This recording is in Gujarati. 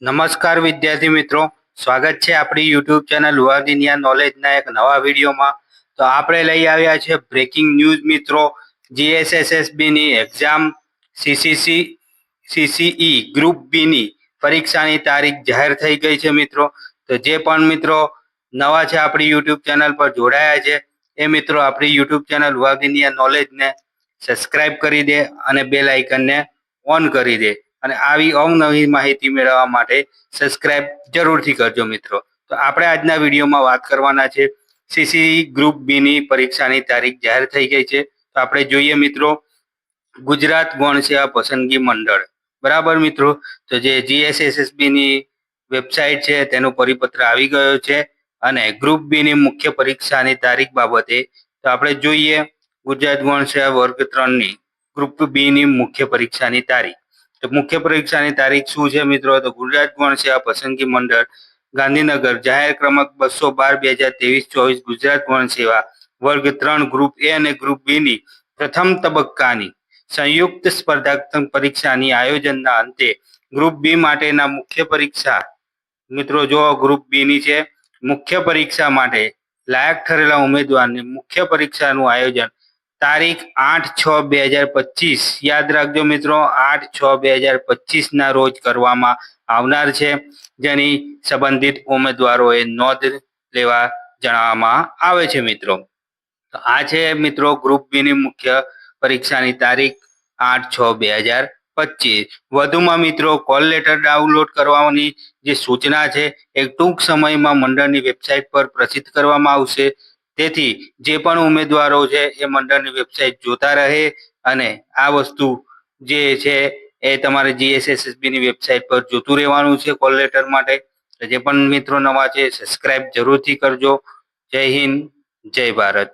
નમસ્કાર વિદ્યાર્થી મિત્રો, સ્વાગત છે આપણી યુટ્યુબ ચેનલ વર્લ્ડ નોલેજના એક નવા વિડીયોમાં. તો આપણે લઈ આવ્યા છે બ્રેકિંગ ન્યૂઝ મિત્રો. જીએસએસબીની એક્ઝામ સીસીઈ ગ્રુપ બીની પરીક્ષાની તારીખ જાહેર થઈ ગઈ છે મિત્રો. તો જે પણ મિત્રો નવા છે આપણી યુટ્યુબ ચેનલ પર જોડાયા છે એ મિત્રો આપણી યુટ્યુબ ચેનલ વર્લ્ડ નોલેજને સબસ્ક્રાઇબ કરી દે અને બેલ આઇકનને ઓન કરી દે અને આવી અવનવી માહિતી મેળવવા માટે સબસ્ક્રાઇબ જરૂરથી કરજો મિત્રો. તો આપણે આજના વિડીયોમાં વાત કરવાના છે સીસી ગ્રુપ બી ની પરીક્ષાની તારીખ જાહેર થઈ ગઈ છે. તો આપણે જોઈએ મિત્રો, ગુજરાત ગૌણ સેવા પસંદગી મંડળ, બરાબર મિત્રો. તો જે જીએસએસબી ની વેબસાઇટ છે તેનો પરિપત્ર આવી ગયો છે અને ગ્રુપ બી ની મુખ્ય પરીક્ષાની તારીખ બાબતે તો આપણે જોઈએ ગુજરાત ગૌણ સેવા વર્ગ 3 ની ગ્રુપ બી ની મુખ્ય પરીક્ષાની તારીખ. તો મુખ્ય પરીક્ષાની તારીખ શું છે મિત્રો? તો ગુજરાત ગૌણ સેવા પસંદગી મંડળ ગાંધીનગર જાહેર ક્રમાંક 212/2023 ગુજરાત ગૌણ સેવા વર્ગ 3 ગ્રુપ એ અને ગ્રુપ બી ની પ્રથમ તબક્કાની સંયુક્ત સ્પર્ધાત્મક પરીક્ષાની આયોજનના અંતે ગ્રુપ બી માટેના મુખ્ય પરીક્ષા મિત્રો જો ગ્રુપ બી ની છે મુખ્ય પરીક્ષા માટે લાયક ઠરેલા ઉમેદવારની મુખ્ય પરીક્ષાનું આયોજન તારીખ 8/6/2025, યાદ રાખજો મિત્રો, 8/6/2025 ના રોજ કરવામાં આવનાર છે, જેની સંબંધિત ઉમેદવારોએ નોંધ લેવા જણાવવામાં આવે છે મિત્રો. તો આ છે મિત્રો ગ્રુપ બી ની મુખ્ય પરીક્ષાની તારીખ 8/6/2025. વધુમાં મિત્રો કોલ લેટર ડાઉનલોડ કરવાની જે સૂચના છે એ ટૂંક સમયમાં મંડળની વેબસાઇટ પર પ્રસિદ્ધ કરવામાં આવશે. તેથી જે પણ ઉમેદવારો છે એ મંડળની વેબસાઇટ જોતા રહે અને આ વસ્તુ જે છે એ તમારે જીએસએસબી ની વેબસાઇટ પર જોતું રહેવાનું છે કોલ લેટર માટે. જે પણ મિત્રો નવા છે સબસ્ક્રાઇબ જરૂરથી કરજો. જય હિન્દ, જય ભારત.